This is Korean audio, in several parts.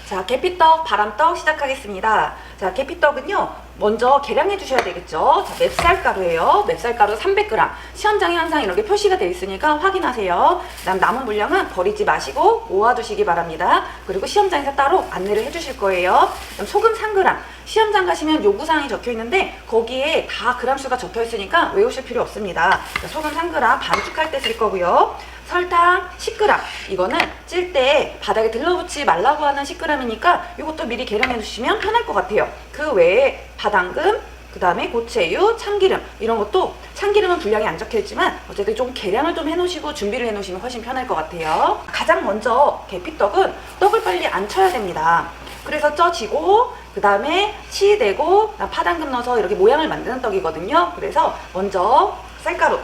자, 계피떡, 바람떡 시작하겠습니다. 자, 계피떡은요, 먼저 계량해 주셔야 되겠죠. 자, 맵쌀가루예요. 맵쌀가루 300g. 시험장에 항상 이렇게 표시가 되어 있으니까 확인하세요. 그다음 남은 물량은 버리지 마시고 모아두시기 바랍니다. 그리고 시험장에서 따로 안내를 해주실 거예요. 그다음 소금 3g. 시험장 가시면 요구사항이 적혀 있는데 거기에 다 그람수가 적혀 있으니까 외우실 필요 없습니다. 자, 소금 3g 반죽할 때 쓸 거고요. 설탕 10g. 이거는 찔 때 바닥에 들러붙지 말라고 하는 10g이니까 이것도 미리 계량해 주시면 편할 것 같아요. 그 외에 바당금, 그 다음에 고체유, 참기름 이런 것도 참기름은 분량이 안 적혀 있지만 어쨌든 좀 계량을 좀 해놓으시고 준비를 해놓으시면 훨씬 편할 것 같아요. 가장 먼저 계피떡은 떡을 빨리 안 쳐야 됩니다. 그래서 쪄지고 그 다음에 치대고 파당금 넣어서 이렇게 모양을 만드는 떡이거든요. 그래서 먼저 쌀가루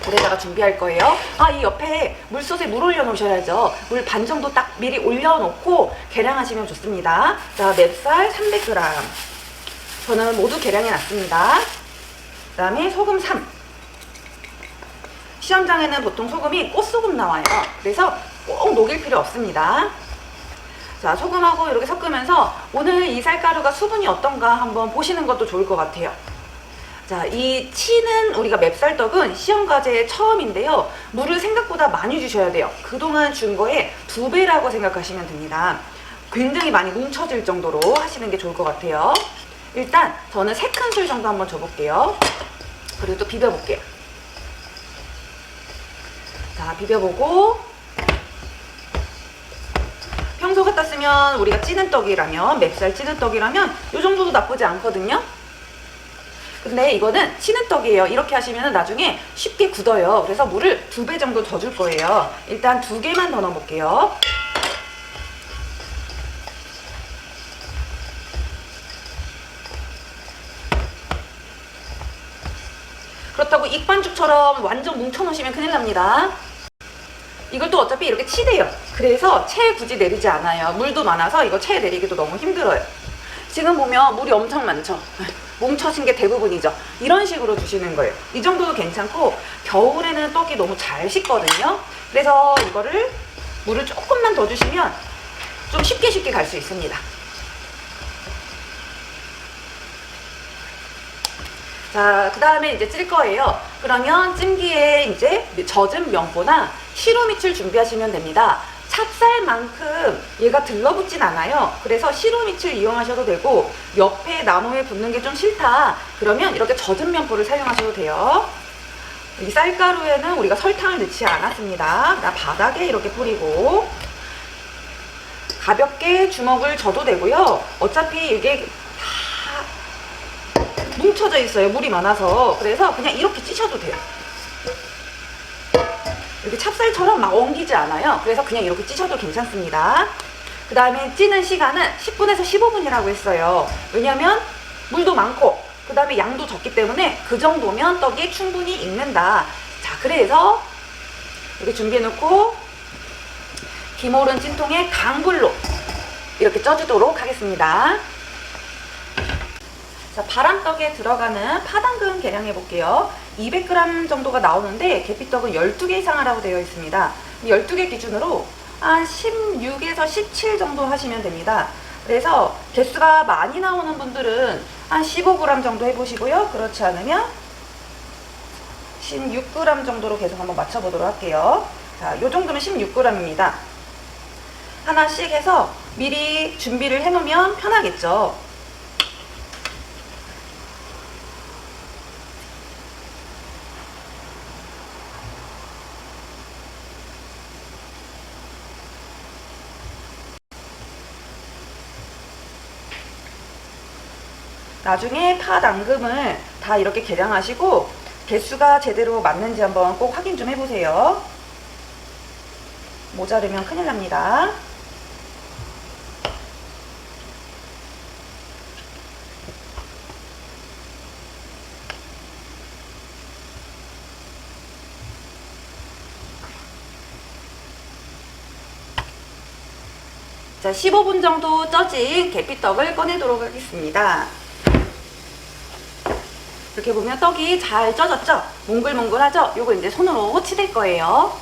물에다가 준비할 거예요. 이 옆에 물솥에 물 올려 놓으셔야죠. 물 반 정도 딱 미리 올려놓고 계량하시면 좋습니다. 자, 맵쌀 300g. 저는 모두 계량해 놨습니다. 그 다음에 소금 3. 시험장에는 보통 소금이 꽃소금 나와요. 그래서 꼭 녹일 필요 없습니다. 자, 소금하고 이렇게 섞으면서 오늘 이 쌀가루가 수분이 어떤가 한번 보시는 것도 좋을 것 같아요. 자, 이 치는 우리가 맵쌀떡은 시험과제의 처음인데요. 물을 생각보다 많이 주셔야 돼요. 그동안 준 거에 2배라고 생각하시면 됩니다. 굉장히 많이 뭉쳐질 정도로 하시는 게 좋을 것 같아요. 일단 저는 3큰술 정도 한번 줘볼게요. 그리고 또 비벼볼게요. 자, 비벼보고 평소 같았으면 우리가 찌는 떡이라면 맵쌀 찌는 떡이라면 이 정도도 나쁘지 않거든요. 근데 이거는 치는 떡이에요. 이렇게 하시면 나중에 쉽게 굳어요. 그래서 물을 2배 정도 더 줄 거예요. 일단 2개만 더 넣어볼게요. 그렇다고 익반죽처럼 완전 뭉쳐놓으시면 큰일 납니다. 이걸 또 어차피 이렇게 치대요. 그래서 채 굳이 내리지 않아요. 물도 많아서 이거 채 내리기도 너무 힘들어요. 지금 보면 물이 엄청 많죠. 뭉쳐진 게 대부분이죠. 이런 식으로 주시는 거예요. 이 정도도 괜찮고 겨울에는 떡이 너무 잘 식거든요. 그래서 이거를 물을 조금만 더 주시면 좀 쉽게 갈 수 있습니다. 자, 그 다음에 이제 찔 거예요. 그러면 찜기에 이제 젖은 면보나 시루밑을 준비하시면 됩니다. 찹쌀만큼 얘가 들러붙진 않아요. 그래서 시루밑을 이용하셔도 되고 옆에 나무에 붙는 게 좀 싫다 그러면 이렇게 젖은 면보를 사용하셔도 돼요. 이 쌀가루에는 우리가 설탕을 넣지 않았습니다. 바닥에 이렇게 뿌리고 가볍게 주먹을 져도 되고요. 어차피 이게 다 뭉쳐져 있어요. 물이 많아서. 그래서 그냥 이렇게 찌셔도 돼요. 이렇게 찹쌀처럼 막 엉기지 않아요. 그래서 그냥 이렇게 찌셔도 괜찮습니다. 그 다음에 찌는 시간은 10분에서 15분이라고 했어요. 왜냐면 물도 많고 그 다음에 양도 적기 때문에 그 정도면 떡이 충분히 익는다. 자, 그래서 이렇게 준비해 놓고 기모른 찜통에 강불로 이렇게 쪄주도록 하겠습니다. 자, 바람떡에 들어가는 파당금 계량해 볼게요. 200g 정도가 나오는데 계피떡은 12개 이상 하라고 되어 있습니다. 12개 기준으로 한 16에서 17 정도 하시면 됩니다. 그래서 개수가 많이 나오는 분들은 한 15g 정도 해보시고요. 그렇지 않으면 16g 정도로 계속 한번 맞춰보도록 할게요. 자, 요 정도면 16g입니다. 하나씩 해서 미리 준비를 해놓으면 편하겠죠. 나중에 파 당금을 다 이렇게 계량하시고 개수가 제대로 맞는지 한번 꼭 확인 좀 해보세요. 모자르면 큰일 납니다. 자, 15분 정도 쪄진 계피떡을 꺼내도록 하겠습니다. 이렇게 보면 떡이 잘 쪄졌죠? 몽글몽글하죠? 요거 이제 손으로 치댈 거예요.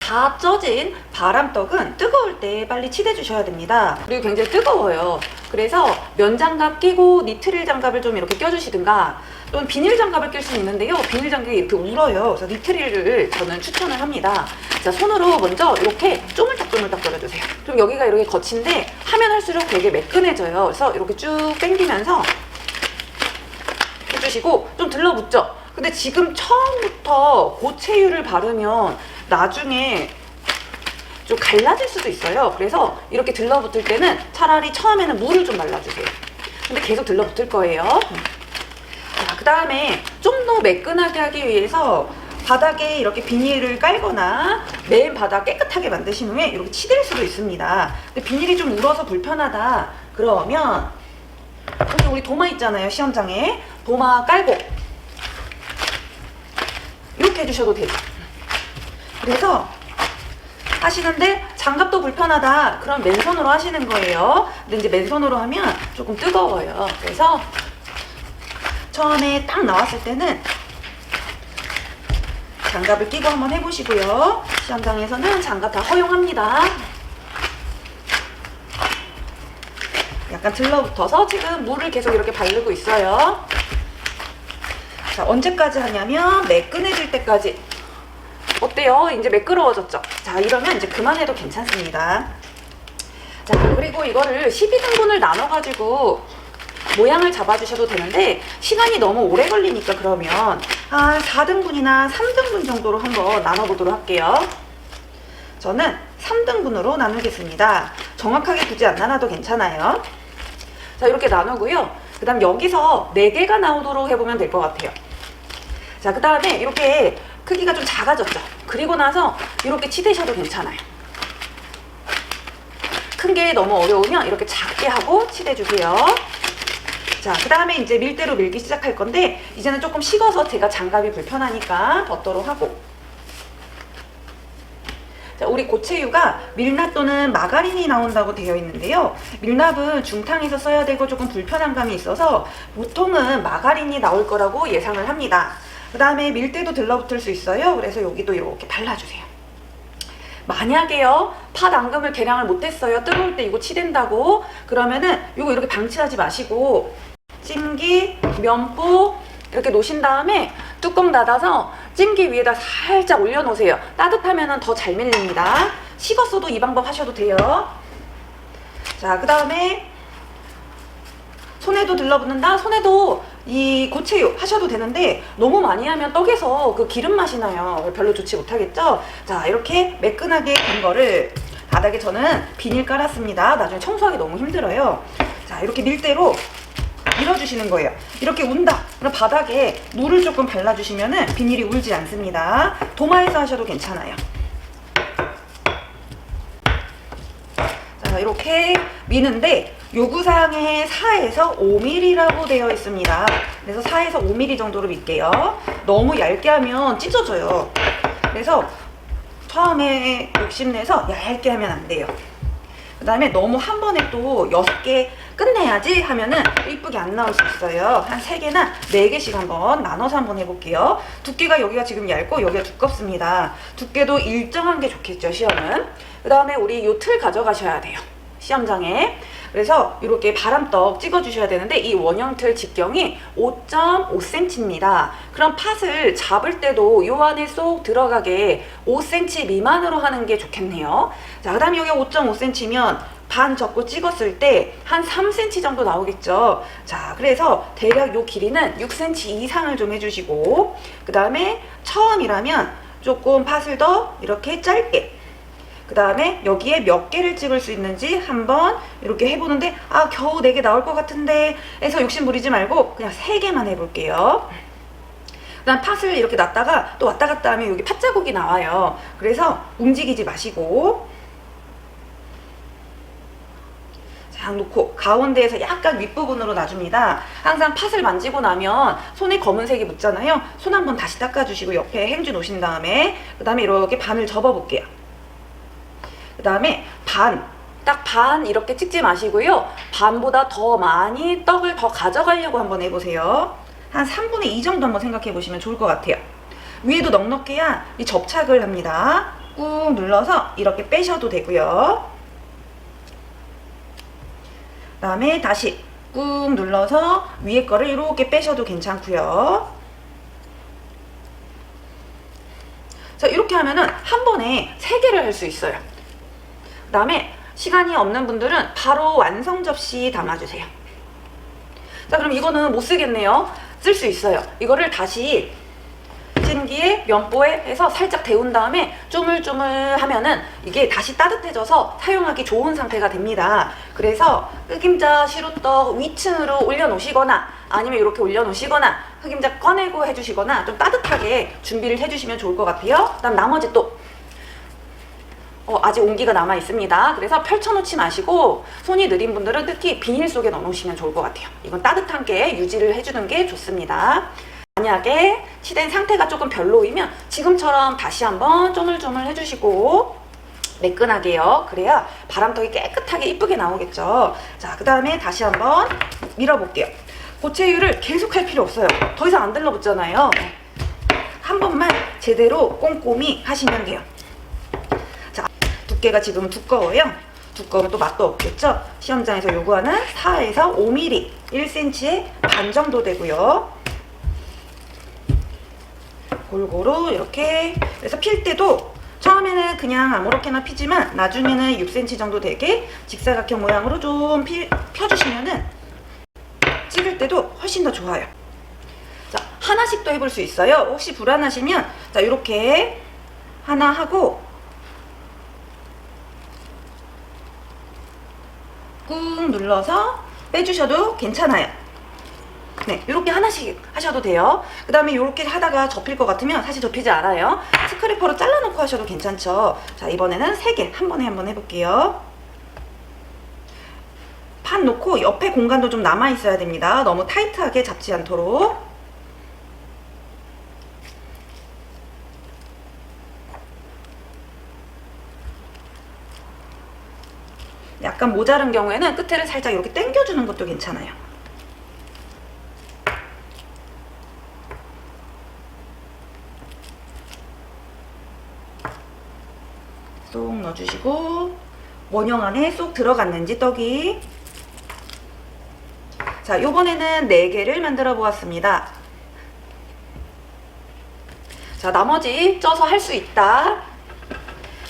다 쪄진 바람떡은 뜨거울 때 빨리 치대 주셔야 됩니다. 그리고 굉장히 뜨거워요. 그래서 면장갑 끼고 니트릴 장갑을 좀 이렇게 껴주시든가 또는 비닐 장갑을 낄 수는 있는데요. 비닐 장갑이 이렇게 울어요. 그래서 니트릴을 저는 추천을 합니다. 자, 손으로 먼저 이렇게 쪼물딱쪼물딱 걸어주세요. 좀 여기가 이렇게 거친데 하면 할수록 되게 매끈해져요. 그래서 이렇게 쭉 당기면서 해주시고 좀 들러붙죠? 근데 지금 처음부터 고체유를 바르면 나중에 좀 갈라질 수도 있어요. 그래서 이렇게 들러붙을 때는 차라리 처음에는 물을 좀 발라주세요. 근데 계속 들러붙을 거예요. 자, 그 다음에 좀 더 매끈하게 하기 위해서 바닥에 이렇게 비닐을 깔거나 맨 바닥 깨끗하게 만드신 후에 이렇게 치댈 수도 있습니다. 근데 비닐이 좀 울어서 불편하다 그러면 여기 우리 도마 있잖아요. 시험장에 도마 깔고 이렇게 해주셔도 되죠. 그래서 하시는데 장갑도 불편하다 그럼 맨손으로 하시는 거예요. 근데 이제 맨손으로 하면 조금 뜨거워요. 그래서 처음에 딱 나왔을 때는 장갑을 끼고 한번 해보시고요. 시험장에서는 장갑 다 허용합니다. 약간 들러붙어서 지금 물을 계속 이렇게 바르고 있어요. 자, 언제까지 하냐면 매끈해질 때까지. 어때요? 이제 매끄러워졌죠? 자, 이러면 이제 그만해도 괜찮습니다. 자, 그리고 이거를 12등분을 나눠가지고 모양을 잡아주셔도 되는데 시간이 너무 오래 걸리니까 그러면 한 4등분이나 3등분 정도로 한번 나눠보도록 할게요. 저는 3등분으로 나누겠습니다. 정확하게 굳이 안 나눠도 괜찮아요. 자, 이렇게 나누고요. 그 다음 여기서 4개가 나오도록 해보면 될 것 같아요. 자, 그 다음에 이렇게 크기가 좀 작아졌죠? 그리고 나서 이렇게 치대셔도 괜찮아요. 큰 게 너무 어려우면 이렇게 작게 하고 치대주세요. 자, 그 다음에 이제 밀대로 밀기 시작할 건데 이제는 조금 식어서 제가 장갑이 불편하니까 벗도록 하고. 자, 우리 고체유가 밀납 또는 마가린이 나온다고 되어 있는데요. 밀납은 중탕에서 써야 되고 조금 불편한 감이 있어서 보통은 마가린이 나올 거라고 예상을 합니다. 그 다음에 밀대도 들러붙을 수 있어요. 그래서 여기도 이렇게 발라주세요. 만약에요, 팥 앙금을 계량을 못했어요. 뜨거울 때 이거 치댄다고. 그러면은 이거 이렇게 방치하지 마시고 찜기, 면보 이렇게 놓으신 다음에 뚜껑 닫아서 찜기 위에다 살짝 올려놓으세요. 따뜻하면 더 잘 밀립니다. 식었어도 이 방법 하셔도 돼요. 자, 그 다음에 손에도 들러붙는다. 손에도 이 고체유 하셔도 되는데 너무 많이 하면 떡에서 그 기름 맛이 나요. 별로 좋지 못하겠죠? 자, 이렇게 매끈하게 된 거를 바닥에 저는 비닐 깔았습니다. 나중에 청소하기 너무 힘들어요. 자, 이렇게 밀대로 밀어주시는 거예요. 이렇게 운다. 그럼 바닥에 물을 조금 발라주시면은 비닐이 울지 않습니다. 도마에서 하셔도 괜찮아요. 자, 이렇게 미는데 요구사항에 4에서 5mm라고 되어 있습니다. 그래서 4에서 5mm 정도로 밀게요. 너무 얇게 하면 찢어져요. 그래서 처음에 욕심내서 얇게 하면 안 돼요. 그 다음에 너무 한 번에 또 6개 끝내야지 하면은 이쁘게 안 나올 수 있어요. 한 3개나 4개씩 한번 나눠서 한번 해볼게요. 두께가 여기가 지금 얇고 여기가 두껍습니다. 두께도 일정한 게 좋겠죠, 시험은. 그 다음에 우리 요 틀 가져가셔야 돼요, 시험장에. 그래서 이렇게 바람떡 찍어주셔야 되는데 이 원형 틀 직경이 5.5cm입니다. 그럼 팥을 잡을 때도 요 안에 쏙 들어가게 5cm 미만으로 하는 게 좋겠네요. 자, 그 다음에 여기 5.5cm면 반 접고 찍었을 때 한 3cm 정도 나오겠죠. 자, 그래서 대략 요 길이는 6cm 이상을 좀 해주시고, 그 다음에 처음이라면 조금 팥을 더 이렇게 짧게, 그 다음에 여기에 몇 개를 찍을 수 있는지 한번 이렇게 해보는데 아, 겨우 4개 나올 것 같은데 해서 욕심 부리지 말고 그냥 3개만 해볼게요. 그 다음 팥을 이렇게 놨다가 또 왔다 갔다 하면 여기 팥 자국이 나와요. 그래서 움직이지 마시고 쫙 놓고 가운데에서 약간 윗부분으로 놔줍니다. 항상 팥을 만지고 나면 손에 검은색이 묻잖아요. 손 한번 다시 닦아주시고 옆에 행주 놓으신 다음에 그 다음에 이렇게 반을 접어볼게요. 그 다음에 딱 반 이렇게 찍지 마시고요. 반보다 더 많이 떡을 더 가져가려고 한번 해보세요. 한 3분의 2 정도 한번 생각해 보시면 좋을 것 같아요. 위에도 넉넉해야 이 접착을 합니다. 꾹 눌러서 이렇게 빼셔도 되고요. 그 다음에 다시 꾹 눌러서 위에 거를 이렇게 빼셔도 괜찮고요. 자, 이렇게 하면은 한 번에 3개를 할 수 있어요. 그 다음에 시간이 없는 분들은 바로 완성 접시 담아주세요. 자, 그럼 이거는 못 쓰겠네요. 쓸 수 있어요. 이거를 다시 찜기에 면보에 해서 살짝 데운 다음에 쪼물쪼물 하면은 이게 다시 따뜻해져서 사용하기 좋은 상태가 됩니다. 그래서 흑임자 시루떡 위층으로 올려놓으시거나 아니면 이렇게 올려놓으시거나 흑임자 꺼내고 해주시거나 좀 따뜻하게 준비를 해주시면 좋을 것 같아요. 그다음 나머지 또 아직 온기가 남아 있습니다. 그래서 펼쳐놓지 마시고 손이 느린 분들은 특히 비닐 속에 넣어놓으시면 좋을 것 같아요. 이건 따뜻한 게 유지를 해주는 게 좋습니다. 만약에 치댄 상태가 조금 별로이면 지금처럼 다시 한번 쪼물쪼물 해주시고 매끈하게요. 그래야 바람턱이 깨끗하게 이쁘게 나오겠죠. 자, 그 다음에 다시 한번 밀어볼게요. 고체율을 계속 할 필요 없어요. 더 이상 안 들러붙잖아요. 한 번만 제대로 꼼꼼히 하시면 돼요. 자, 두께가 지금 두꺼워요. 두꺼우면 또 맛도 없겠죠. 시험장에서 요구하는 4에서 5mm, 1cm의 반 정도 되고요. 골고루 이렇게. 그래서 필 때도 처음에는 그냥 아무렇게나 피지만 나중에는 6cm 정도 되게 직사각형 모양으로 좀 펴주시면은 찍을 때도 훨씬 더 좋아요. 자, 하나씩 또 해볼 수 있어요. 혹시 불안하시면 자, 이렇게 하나 하고 꾹 눌러서 빼주셔도 괜찮아요. 네, 이렇게 하나씩 하셔도 돼요. 그 다음에 이렇게 하다가 접힐 것 같으면 사실 접히지 않아요. 스크래퍼로 잘라놓고 하셔도 괜찮죠. 자, 이번에는 3개 한 번에 한번 해볼게요. 판 놓고 옆에 공간도 좀 남아 있어야 됩니다. 너무 타이트하게 잡지 않도록. 약간 모자른 경우에는 끝에를 살짝 이렇게 당겨주는 것도 괜찮아요. 쏙 넣어주시고 원형 안에 쏙 들어갔는지 떡이. 자, 요번에는 4개를 만들어 보았습니다. 자, 나머지 쪄서 할 수 있다.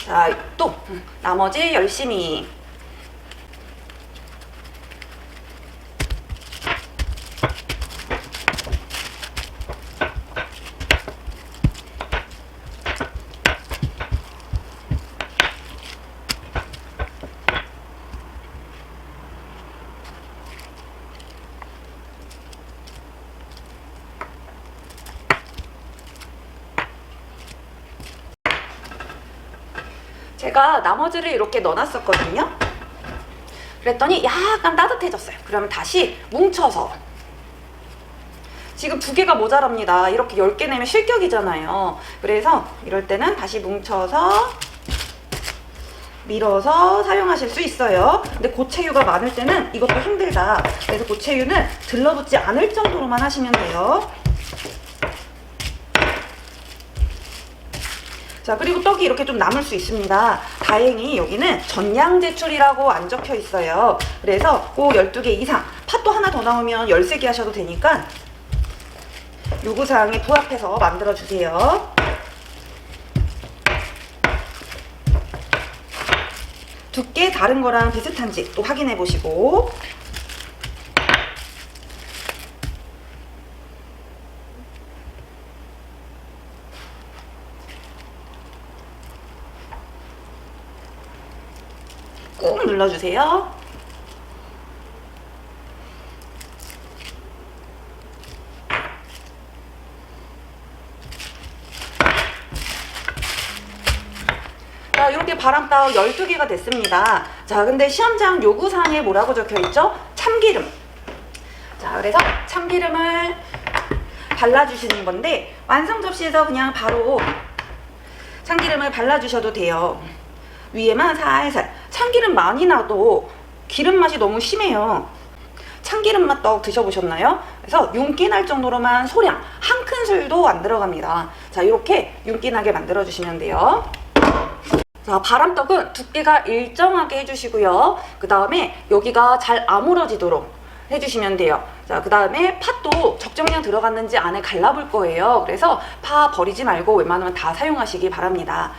자, 또 나머지 열심히. 제가 나머지를 이렇게 넣어놨었거든요. 그랬더니 약간 따뜻해졌어요. 그러면 다시 뭉쳐서, 지금 2개가 모자랍니다. 이렇게 10개 내면 실격이잖아요. 그래서 이럴 때는 다시 뭉쳐서 밀어서 사용하실 수 있어요. 근데 고체유가 많을 때는 이것도 힘들다. 그래서 고체유는 들러붙지 않을 정도로만 하시면 돼요. 자, 그리고 떡이 이렇게 좀 남을 수 있습니다. 다행히 여기는 전량 제출이라고 안 적혀 있어요. 그래서 꼭 12개 이상, 팥도 하나 더 나오면 13개 하셔도 되니까 요구사항에 부합해서 만들어 주세요. 두께 다른 거랑 비슷한지 또 확인해 보시고. 꾹 눌러주세요. 자, 이렇게 바람떡 12개가 됐습니다. 자, 근데 시험장 요구사항에 뭐라고 적혀있죠? 참기름. 자, 그래서 참기름을 발라주시는 건데 완성 접시에서 그냥 바로 참기름을 발라주셔도 돼요. 위에만 살살. 참기름 많이 나도 기름 맛이 너무 심해요. 참기름 맛 떡 드셔보셨나요? 그래서 윤기 날 정도로만 소량, 한 큰술도 안 들어갑니다. 자, 이렇게 윤기 나게 만들어 주시면 돼요. 자, 바람떡은 두께가 일정하게 해주시고요. 그 다음에 여기가 잘 아물어지도록 해주시면 돼요. 자, 그 다음에 팥도 적정량 들어갔는지 안에 갈라볼 거예요. 그래서 파 버리지 말고 웬만하면 다 사용하시기 바랍니다.